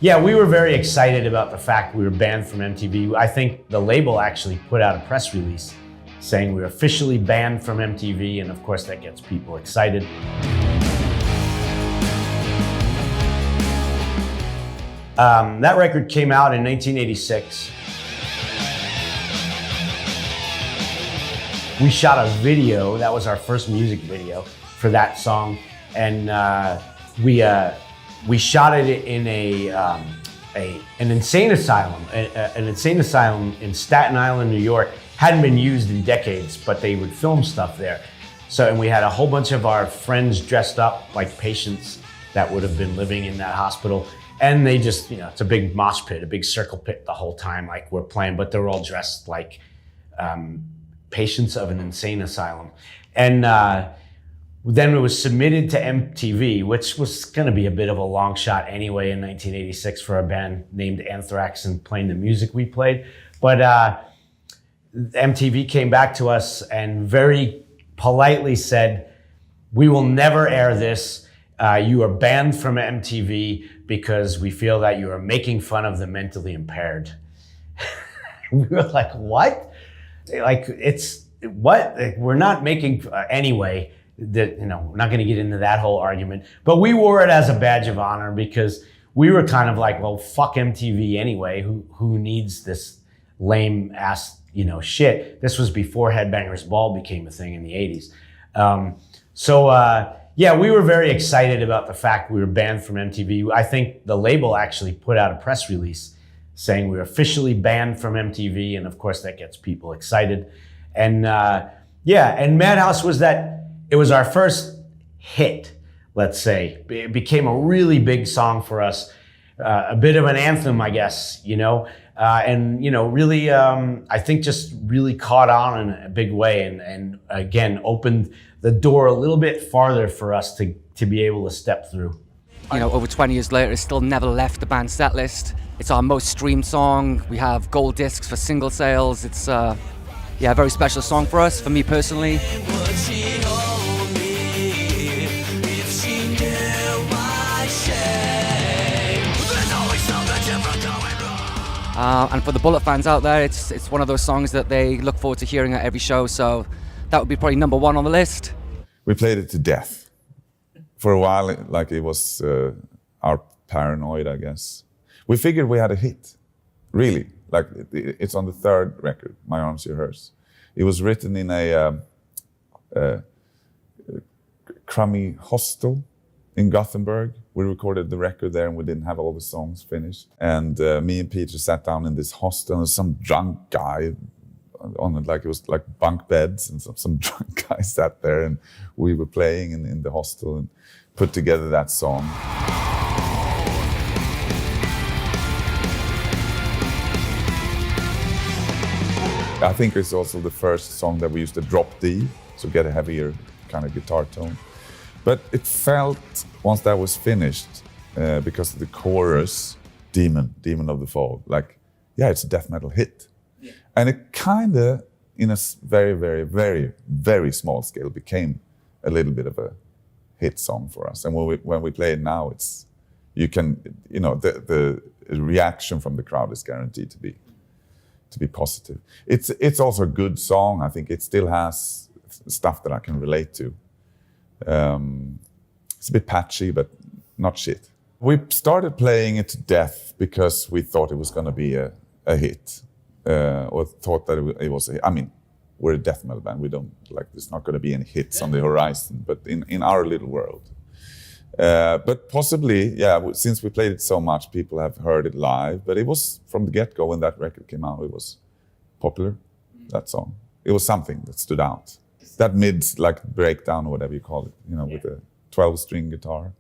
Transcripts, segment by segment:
Yeah, we were very excited about the fact we were banned from MTV. I think the label actually put out a press release saying we were officially banned from MTV, and of course that gets people excited. That record came out in 1986. We shot a video, that was our first music video for that song, and we shot it in an insane asylum. An insane asylum in Staten Island, New York. Hadn't been used in decades, but they would film stuff there. So, and we had a whole bunch of our friends dressed up like patients that would have been living in that hospital. And they just, it's a big mosh pit, a big circle pit the whole time, like we're playing, but they're all dressed like patients of an insane asylum. And then it was submitted to MTV, which was gonna be a bit of a long shot anyway in 1986 for a band named Anthrax and playing the music we played. But MTV came back to us and very politely said, "We will never air this. You are banned from MTV because we feel that you are making fun of the mentally impaired." We were like, what? Like, it's what? Like, we're not making, anyway, that, we're not gonna get into that whole argument, but we wore it as a badge of honor because we were kind of like, well, fuck MTV anyway. Who needs this lame ass, shit? This was before Headbangers Ball became a thing in the 80s. Yeah, we were very excited about the fact we were banned from MTV. I think the label actually put out a press release saying we were officially banned from MTV, and of course that gets people excited. And and Madhouse it was our first hit, let's say. It became a really big song for us, a bit of an anthem, I guess, really, I think just really caught on in a big way, and again, opened the door a little bit farther for us to be able to step through. Over 20 years later, it's still never left the band's set list. It's our most streamed song. We have gold discs for single sales. It's a very special song for us, for me personally. And for the Bullet fans out there, it's one of those songs that they look forward to hearing at every show, so that would be probably number one on the list. We played it to death. For a while, it was our paranoid, I guess. We figured we had a hit, really. It's on the third record, My Arms, Your Hers. It was written in a crummy hostel in Gothenburg. We recorded the record there and we didn't have all the songs finished. And me and Peter sat down in this hostel and some drunk guy on it, it was like bunk beds, and some drunk guy sat there and we were playing in the hostel and put together that song. I think it's also the first song that we used to drop D, so get a heavier kind of guitar tone. But it felt, once that was finished, because of the chorus, Demon of the Fall, it's a death metal hit. Yeah. And it kind of, in a very, very, very, very small scale, became a little bit of a hit song for us. And when we play it now, the reaction from the crowd is guaranteed to be positive. It's also a good song. I think it still has stuff that I can relate to. It's a bit patchy, but not shit. We started playing it to death because we thought it was going to be a hit, or thought that it was a hit. I mean, we're a death metal band. We don't there's not going to be any hits on the horizon, but in our little world. But possibly, since we played it so much, people have heard it live. But it was from the get-go when that record came out, it was popular, that song. It was something that stood out. That mid breakdown or whatever you call it, with a 12-string guitar.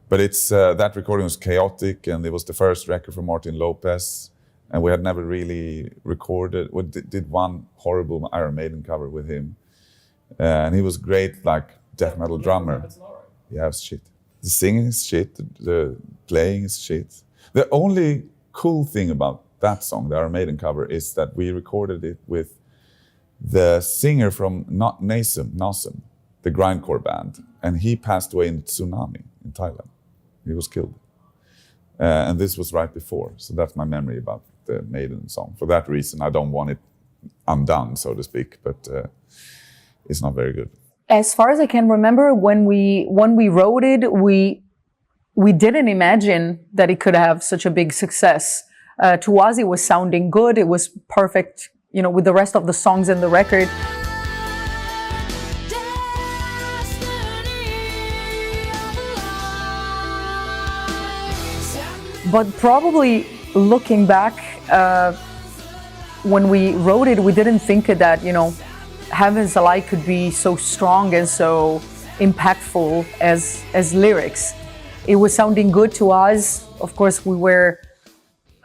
But that recording was chaotic, and it was the first record for Martin Lopez, and we had never really recorded. We did one horrible Iron Maiden cover with him, and he was great, death metal drummer. Yeah, it's shit. The singing is shit. The playing is shit. The only cool thing about that song, the Iron Maiden cover, is that we recorded it with the singer from Nasum, the grindcore band, and he passed away in the tsunami in Thailand. He was killed. And this was right before, so that's my memory about the Maiden song. For that reason, I don't want it undone, so to speak, but it's not very good. As far as I can remember, when we wrote it, we didn't imagine that it could have such a big success. To us, it was sounding good. It was perfect, you know, with the rest of the songs in the record. But probably looking back, when we wrote it, we didn't think that, you know, Heaven's a Lie could be so strong and so impactful as lyrics. It was sounding good to us. Of course, we were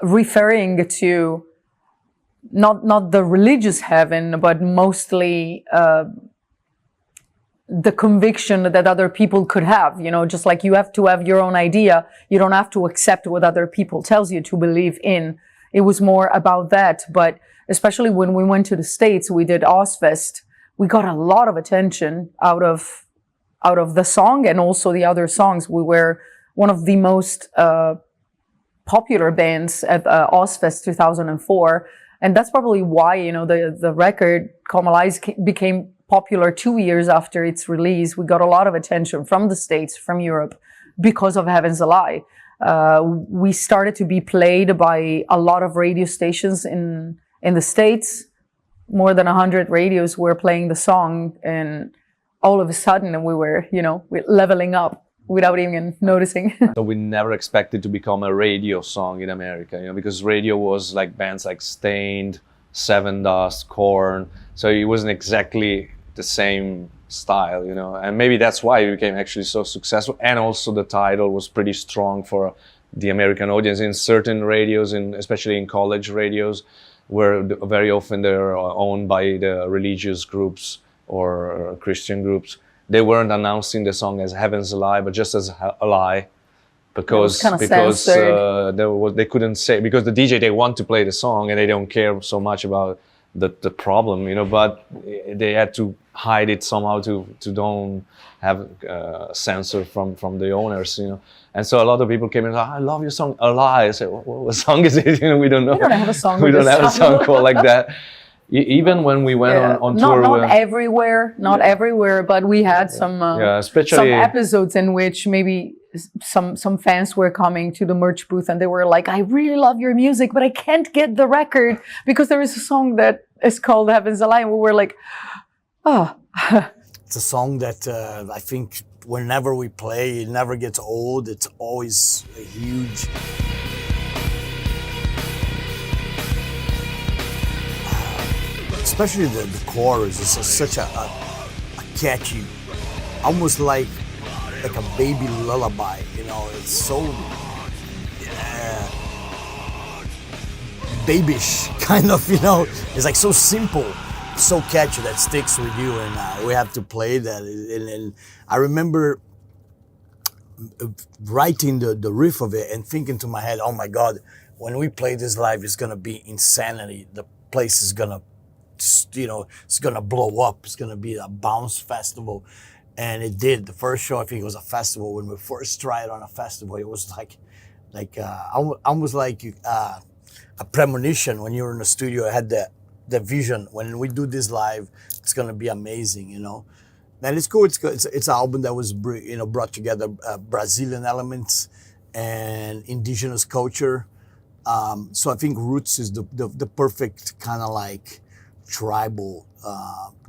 referring to not the religious heaven, but mostly the conviction that other people could have, you know, just like you have to have your own idea. You don't have to accept what other people tells you to believe in. It was more about that. But especially when we went to the States, we did Ozfest. We got a lot of attention out of the song and also the other songs. We were one of the most popular bands at Ozfest 2004. And that's probably why, you know, the record Come Alive became popular 2 years after its release. We got a lot of attention from the States, from Europe, because of Heaven's a Lie. We started to be played by a lot of radio stations in the States. More than 100 radios were playing the song, and all of a sudden we were, you know, leveling up without even noticing. So we never expected to become a radio song in America, you know, because radio was like bands like Stained, Seven Dust, Korn. So it wasn't exactly the same style, you know, and maybe that's why it became actually so successful. And also the title was pretty strong for the American audience. In certain radios, especially in college radios, where very often they're owned by the religious groups or Christian groups, they weren't announcing the song as Heaven's a Lie, but just as a lie, because they couldn't say, because the DJ, they want to play the song and they don't care so much about the problem, you know, but they had to hide it somehow to don't have censor from the owners, you know. And so a lot of people came in and said, I love your song, A Lie. I said, what song is it? You know, we don't know. We don't have a song. We don't have a song called like that. Even when we went on tour. Not everywhere, but we had some episodes in which maybe some fans were coming to the merch booth and they were like, I really love your music, but I can't get the record because there is a song that is called Heaven's a Lie. And we were like, oh. It's a song that I think whenever we play, it never gets old. It's always a huge... Especially the chorus is such a catchy, almost like a baby lullaby, you know. It's so babyish, kind of, you know. It's like so simple, so catchy that sticks with you, and we have to play that. And I remember writing the riff of it and thinking to my head, oh my God, when we play this live, it's gonna be insanity. The place is gonna, you know, it's gonna blow up. It's gonna be a bounce festival. And it did. The first show, I think it was a festival. When we first tried on a festival, it was almost like a premonition. When you were in the studio, I had the vision. When we do this live, it's gonna be amazing, you know. And it's cool. It's good. It's an album that was, you know, brought together Brazilian elements and indigenous culture. So I think Roots is the perfect kind of like tribal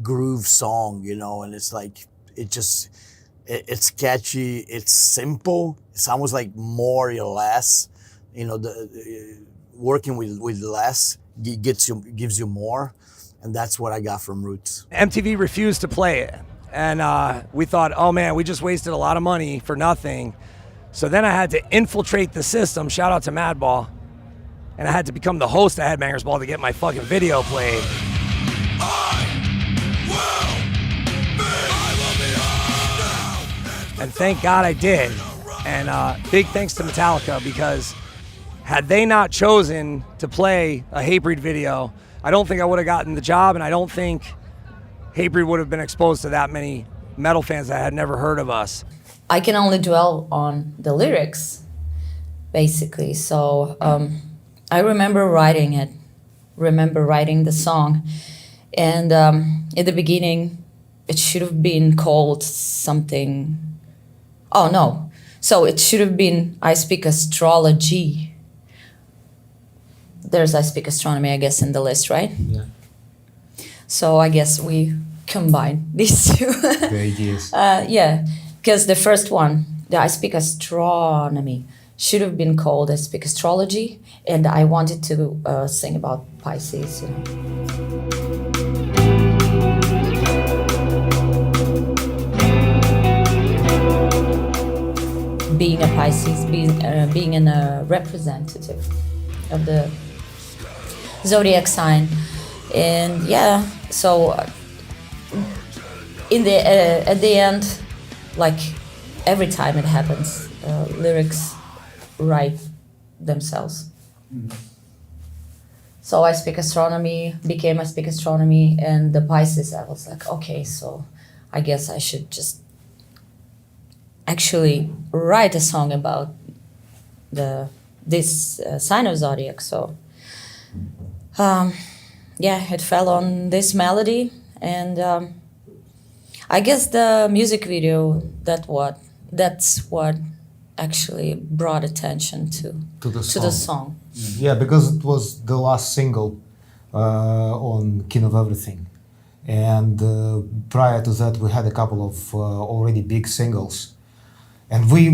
groove song, you know. And it's like, it's catchy, it's simple. It's almost like more or less, you know, working with less gives you more. And that's what I got from Roots. MTV refused to play it. And we thought, oh man, we just wasted a lot of money for nothing. So then I had to infiltrate the system, shout out to Madball. And I had to become the host of Headbangers Ball to get my fucking video played. And thank God I did. And big thanks to Metallica, because had they not chosen to play a Hatebreed video, I don't think I would have gotten the job, and I don't think Hatebreed would have been exposed to that many metal fans that had never heard of us. I can only dwell on the lyrics. basically. So I remember writing it, the song. And at the beginning, it should have been called something. Oh, no. So it should have been I Speak Astrology. There's I Speak Astronomy, I guess, in the list, right? Yeah. So I guess we combine these two. The ideas. Yeah, because the first one, the I Speak Astronomy, should have been called I Speak Astrology, and I wanted to sing about Pisces, you know. Being a Pisces, being a representative of the zodiac sign, and yeah, so in the at the end, like every time it happens, lyrics write themselves. So I Speak Astronomy became I Speak Astronomy, and the Pisces, I was like, okay, so I guess I should just actually write a song about this sign of zodiac. So yeah, it fell on this melody, and I guess the music video, that's what actually brought attention to the song. Yeah, because it was the last single on King of Everything. And prior to that, we had a couple of already big singles. And we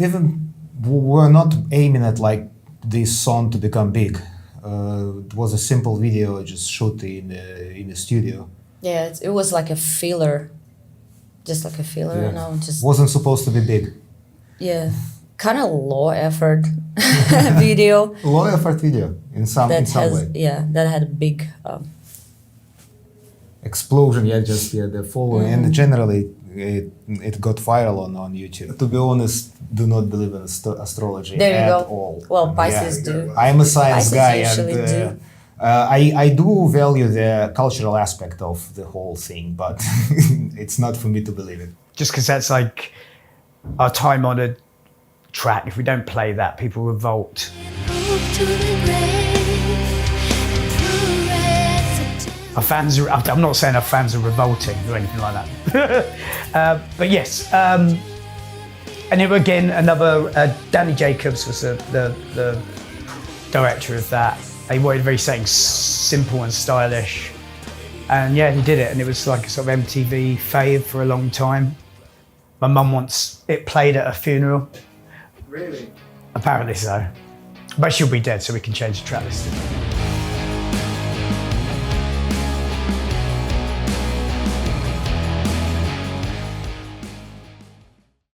even were not aiming at like this song to become big. It was a simple video just shot in the studio. Yeah, it was like a filler, just like a filler, Yeah. you know, just Wasn't supposed to be big. yeah, kind of low effort video Low effort video in some way. that had a big Explosion, the following, and generally it got viral on YouTube. To be honest, do not believe in astrology There you at go. all. Well, Pisces do. I'm a science Pisces guy, usually and do. I do value the cultural aspect of the whole thing, but it's not for me to believe it. Just because that's like our time-honored track. If we don't play that, people revolt. Our fans are, I'm not saying our fans are revolting or anything like that. But yes, and then again, another, Danny Jacobs was the director of that. He wanted very something simple and stylish. And yeah, he did it, and it was like a sort of MTV fave for a long time. My mum wants it played at a funeral. Really? Apparently so. But she'll be dead, so we can change the track list.